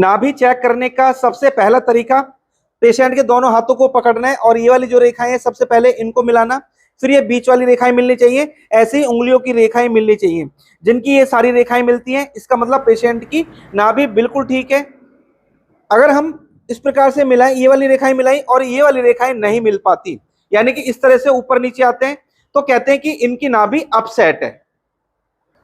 नाभि चेक करने का सबसे पहला तरीका पेशेंट के दोनों हाथों को पकड़ना है और ये वाली जो रेखाएं हैं सबसे पहले इनको मिलाना, फिर ये बीच वाली रेखाएं मिलनी चाहिए, ऐसे ही उंगलियों की रेखाएं मिलनी चाहिए। जिनकी ये सारी रेखाएं मिलती हैं इसका मतलब पेशेंट की नाभि बिल्कुल ठीक है। अगर हम इस प्रकार से मिलाएं, ये वाली रेखाएं मिलाई और ये वाली रेखाएं नहीं मिल पाती, यानी कि इस तरह से ऊपर नीचे आते हैं, तो कहते हैं कि इनकी नाभि अपसेट है।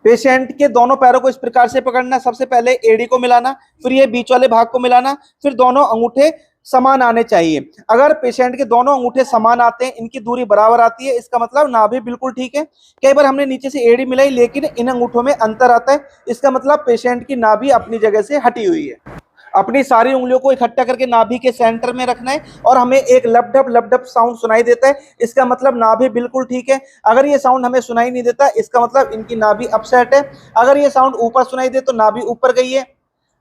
पेशेंट के दोनों पैरों को इस प्रकार से पकड़ना, सबसे पहले एड़ी को मिलाना, फिर ये बीच वाले भाग को मिलाना, फिर दोनों अंगूठे समान आने चाहिए। अगर पेशेंट के दोनों अंगूठे समान आते हैं, इनकी दूरी बराबर आती है, इसका मतलब नाभि बिल्कुल ठीक है। कई बार हमने नीचे से एड़ी मिलाई लेकिन इन अंगूठों में अंतर आता है, इसका मतलब पेशेंट की नाभि अपनी जगह से हटी हुई है। अपनी सारी उंगलियों को इकट्ठा करके नाभि के सेंटर में रखना है और हमें एक लपडप लपडप साउंड सुनाई देता है, इसका मतलब नाभि बिल्कुल ठीक है। अगर ये साउंड हमें सुनाई नहीं देता, इसका मतलब इनकी नाभि अपसेट है। अगर ये साउंड ऊपर सुनाई दे तो नाभि ऊपर गई है,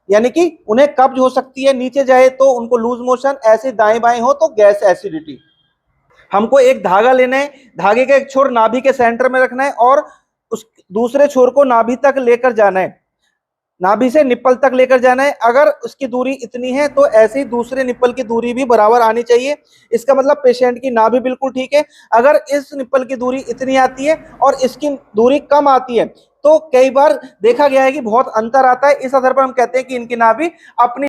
यानी कि उन्हें कब्ज हो सकती है। नीचे जाए तो उनको लूज मोशन, ऐसे दाएं बाएं हो तो गैस एसिडिटी। हमको एक धागा लेना है, धागे का एक छोर नाभि के सेंटर में रखना है और उस दूसरे छोर को नाभि तक लेकर जाना है, नाभि से निप्पल तक लेकर जाना है। अगर उसकी दूरी इतनी है तो ऐसे ही दूसरे निप्पल की दूरी भी बराबर आनी चाहिए, इसका मतलब पेशेंट की नाभि बिल्कुल ठीक है। अगर इस निप्पल की दूरी इतनी आती है और इसकी दूरी कम आती है तो कई बार देखा गया है कि बहुत अंतर आता है, इस आधार पर हम कहते हैं कि इनकी नाभि अपनी